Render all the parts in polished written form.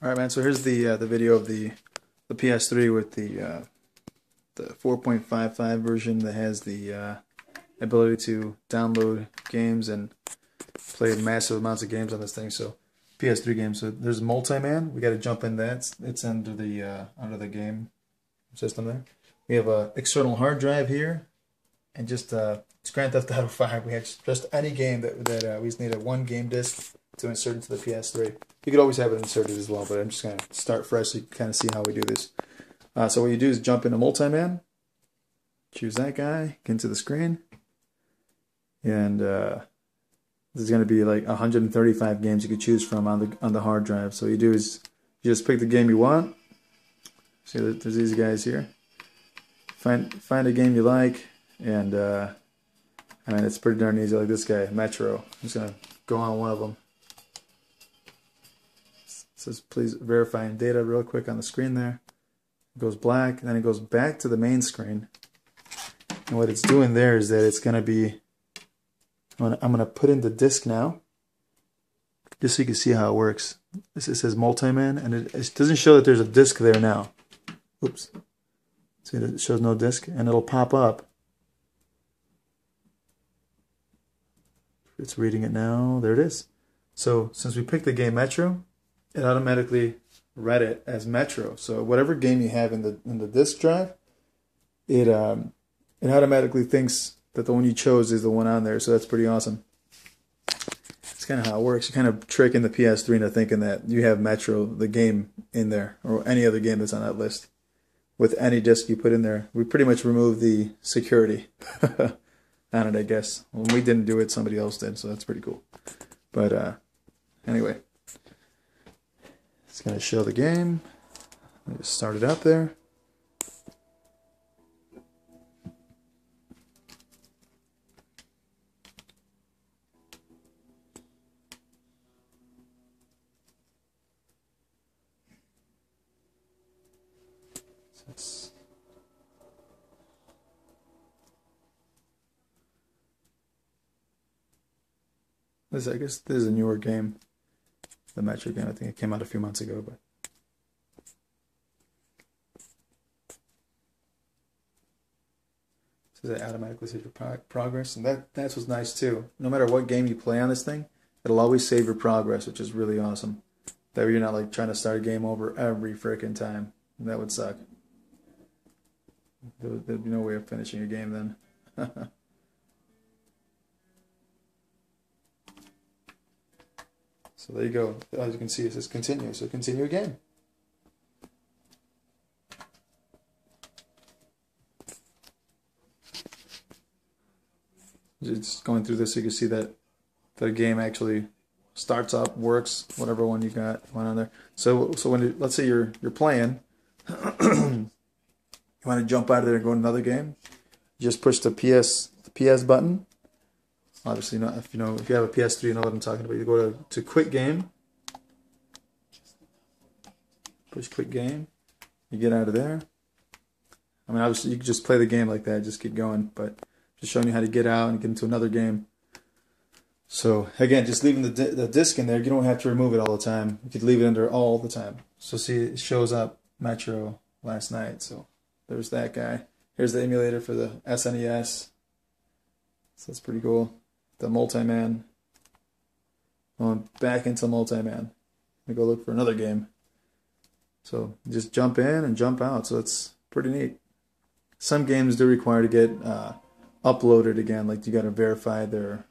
All right, man. So here's the video of the PS3 with the 4.55 version that has the ability to download games and play massive amounts of games on this thing. So PS3 games. So there's multiman. We got to jump in that. It's under the game system there. We have a external hard drive here, and just it's Grand Theft Auto 5. We have just any game that we just need a one game disc to insert into the PS3. You could always have it inserted as well, but I'm just going to start fresh so you can kind of see how we do this. So what you do is jump into multiman, choose that guy, get into the screen, and there's going to be like 135 games you could choose from on the hard drive. So what you do is you just pick the game you want. See, there's these guys here. Find a game you like, and I mean, it's pretty darn easy. Like this guy, Metro. I'm just going to go on one of them. It says please verify data real quick on the screen there. It goes black, and then it goes back to the main screen. And what it's doing there is that it's going to be, I'm going to put in the disc now, just so you can see how it works. It says multiman, and it doesn't show that there's a disc there now. Oops. See, it shows no disc, and it'll pop up. It's reading it now. There it is. So since we picked the game Metro, it automatically read it as Metro. So whatever game you have in the disk drive, it automatically thinks that the one you chose is the one on there. So that's pretty awesome. It's kind of how it works. You're kind of tricking the PS3 into thinking that you have Metro, the game, in there, or any other game that's on that list. With any disc you put in there, we pretty much remove the security on it, I guess. When we didn't do it, somebody else did, so that's pretty cool. But anyway, it's going to show the game. Let me just start it up there. I guess this is a newer game, the Metro game. I think it came out a few months ago, but so that automatically saves your progress, and that's what's nice too. No matter what game you play on this thing, it'll always save your progress, which is really awesome. That way you're not like trying to start a game over every freaking time. That would suck. There'd be no way of finishing a game then. So there you go. As you can see, it says continue. So continue again. Just going through this so you can see that the game actually starts up, works, whatever one you got going on there. So when let's say you're playing, you want to jump out of there and go to another game, you just push the PS button. Obviously, not if you have a PS3, you know what I'm talking about. You go to quick game, push quick game, you get out of there. I mean, obviously, you can just play the game like that, just keep going. But just showing you how to get out and get into another game. So again, just leaving the disc in there. You don't have to remove it all the time. You could leave it in there all the time. So see, it shows up Metro last night. So there's that guy. Here's the emulator for the SNES. So that's pretty cool. The multiman. Going back into multiman. We go look for another game. So just jump in and jump out. So it's pretty neat. Some games do require to get uploaded again. Like you got to verify their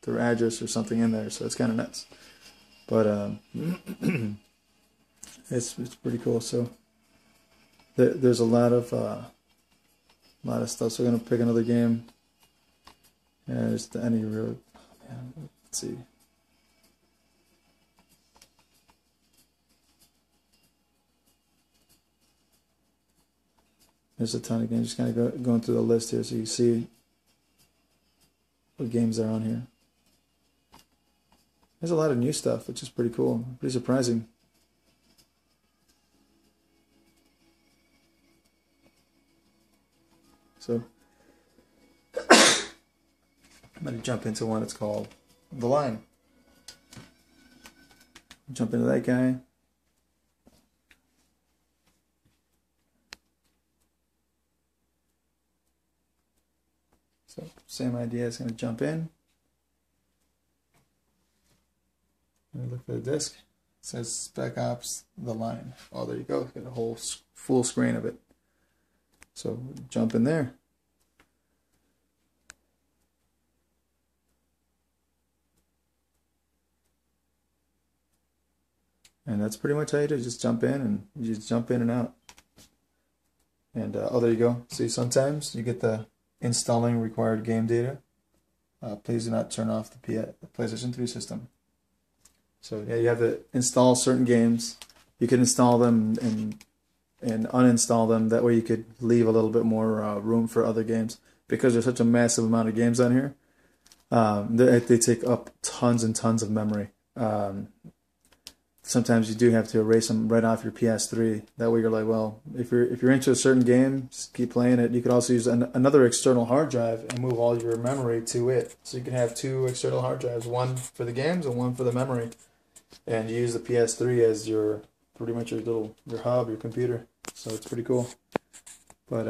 address or something in there. So it's kind of nuts. But it's pretty cool. So there's a lot of stuff. So we're gonna pick another game. Yeah, just any real. Oh man, let's see. There's a ton of games. Just kind of going through the list here so you see what games are on here. There's a lot of new stuff, which is pretty cool. Pretty surprising. So I'm going to jump into one. It's called The Line. Jump into that guy. So same idea, it's going to jump in. Look for the disc. It says Spec Ops The Line. Oh, there you go. Got a whole full screen of it. So jump in there. And that's pretty much how you do it. Just jump in and you just jump in and out. And oh, there you go. See, sometimes you get the installing required game data. Please do not turn off the PlayStation 3 system. So yeah, you have to install certain games. You can install them and uninstall them. That way you could leave a little bit more room for other games. Because there's such a massive amount of games on here, they take up tons and tons of memory. Sometimes you do have to erase them right off your PS3. That way you're like, well, if you're into a certain game, just keep playing it. You could also use another external hard drive and move all your memory to it. So you can have two external hard drives, one for the games and one for the memory. And you use the PS3 as pretty much your hub, your computer. So it's pretty cool. But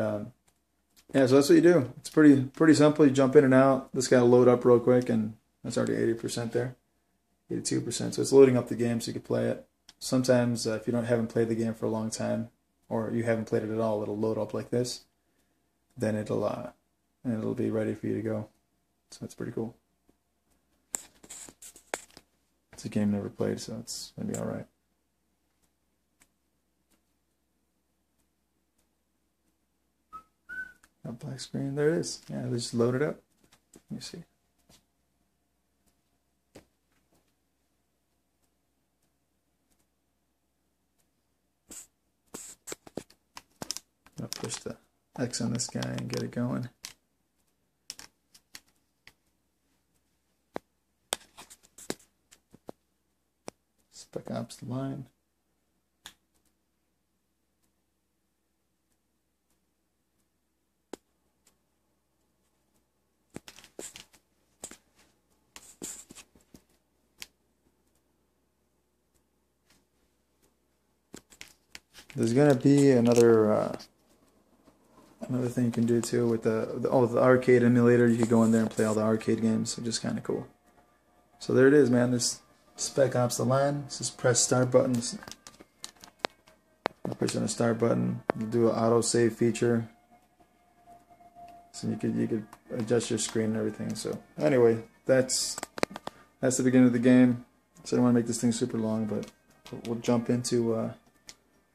yeah, so that's what you do. It's pretty simple. You jump in and out. This got to load up real quick, and that's already 80% there. 82%. So it's loading up the game so you can play it. Sometimes if you haven't played the game for a long time, or you haven't played it at all, it'll load up like this. Then it'll be ready for you to go. So it's pretty cool. It's a game never played, so it's gonna be all right. Got black screen. There it is. Yeah, they just load it up. Let me see. I'll push the X on this guy and get it going. Spec Ops The Line. There's gonna be another thing you can do too with the arcade emulator. You could go in there and play all the arcade games, which is kind of cool. So there it is, man. This Spec Ops The Line. Just press start button. I'm pushing the start button. We'll do an auto save feature, so you could adjust your screen and everything. So anyway, that's the beginning of the game. So I don't want to make this thing super long, but we'll jump into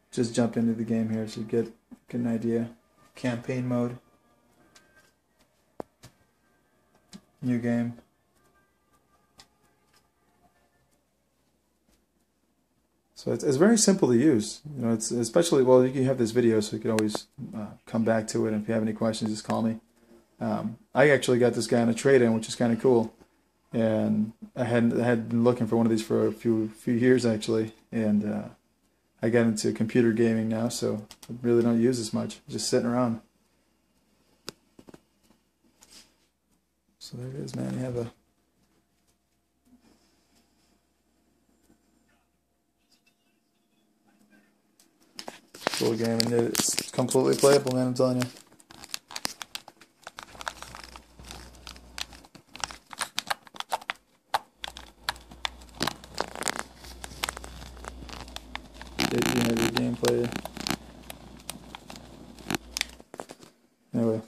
just jump into the game here so you get an idea. Campaign mode. New game. So it's very simple to use. You know, it's especially, well, you can have this video, so you can always come back to it. And if you have any questions, just call me. I actually got this guy on a trade-in, which is kind of cool. And I had been looking for one of these for a few years actually, and I got into computer gaming now, so I really don't use this much. Just sitting around. So there it is, man. You have a cool game, and it's completely playable, man. I'm telling you. You have your gameplay. Anyway,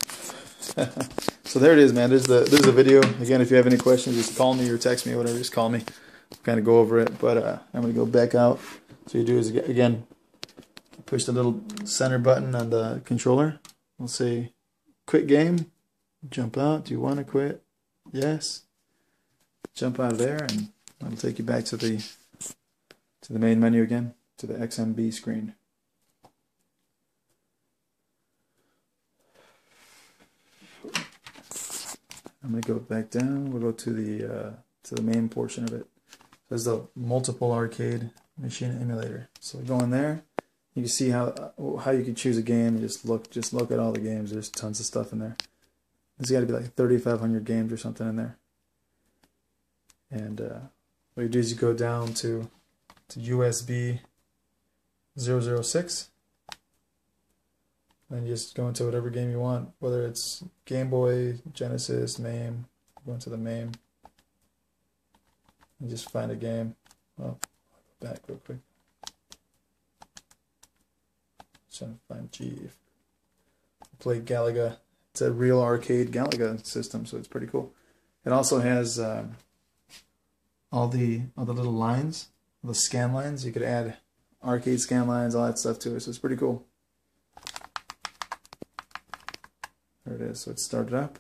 so there it is, man. There's the video. Again, if you have any questions, just call me or text me or whatever. Just call me. Kind of go over it. But I'm gonna go back out. So you do is again, push the little center button on the controller. We'll say, quit game. Jump out. Do you want to quit? Yes. Jump out of there, and that'll take you back to the main menu again. To the XMB screen. I'm going to go back down. We'll go to the main portion of it. There's the multiple arcade machine emulator. So go in there. You can see how you can choose a game and just look at all the games. There's tons of stuff in there. There's got to be like 3,500 games or something in there. And what you do is you go down to to USB 006. And you just go into whatever game you want, whether it's Game Boy, Genesis, MAME. Go into the MAME and just find a game. Well, I'll go back real quick. Just trying to find G. Play Galaga. It's a real arcade Galaga system, so it's pretty cool. It also has all the little lines, the scan lines. You could add arcade scan lines, all that stuff to it. So it's pretty cool. There it is. So it started up.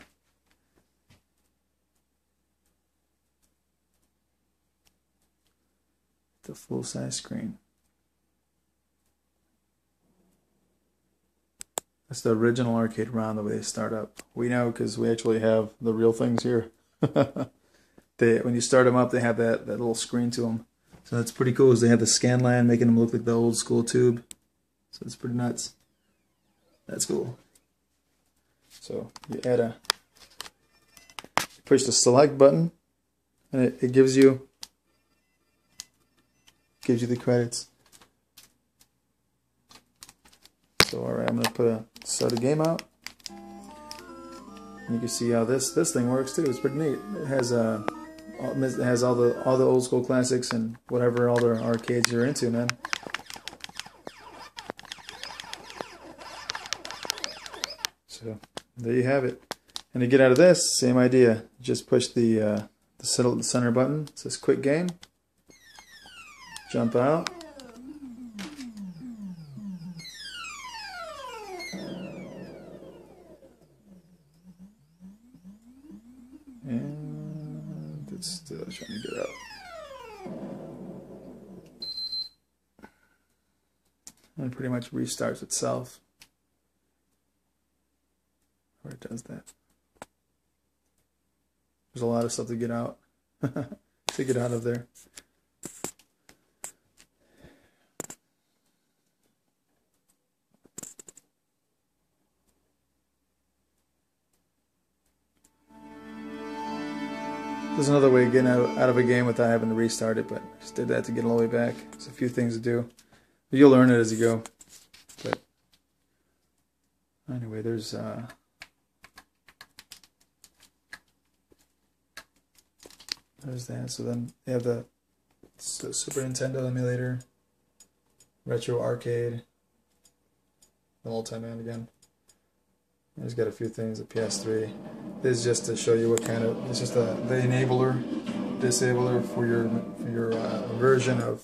The full-size screen. That's the original arcade ROM, the way they start up. We know because we actually have the real things here. When you start them up, they have that little screen to them. So that's pretty cool. Is they have the scan line making them look like the old school tube. So it's pretty nuts. That's cool. So you push the select button, and it gives you the credits. So alright, I'm gonna start a game out. And you can see how this thing works too. It's pretty neat. It has all the old school classics and whatever all the arcades you're into, man. So there you have it. And to get out of this, same idea. Just push the center button. It says quick game. Jump out. And it's still trying to get out. And it pretty much restarts itself. Or it does that. There's a lot of stuff to get out. To get out of there. There's another way of getting out of a game without having to restart it, but I just did that to get all the way back. There's a few things to do. But you'll learn it as you go. But anyway, there's that. So then they have the Super Nintendo emulator, Retro Arcade, the multiman again. It's got a few things. The ps3. This is just to show you what kind of. It's just the enabler, disabler for your version of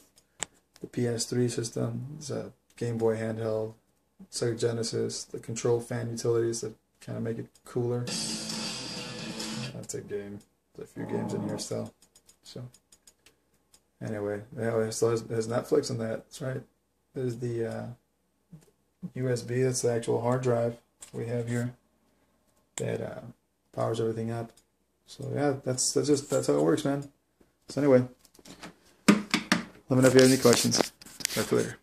the ps3 system. It's a Game Boy handheld, Sega Genesis, the control fan utilities that kind of make it cooler. That's a game. There's a few games in here still. So anyway, yeah, it still has Netflix on that. That's right. There's the USB. That's the actual hard drive we have here that powers everything up. So yeah, that's how it works, man. So anyway, let me know if you have any questions. Talk to you later.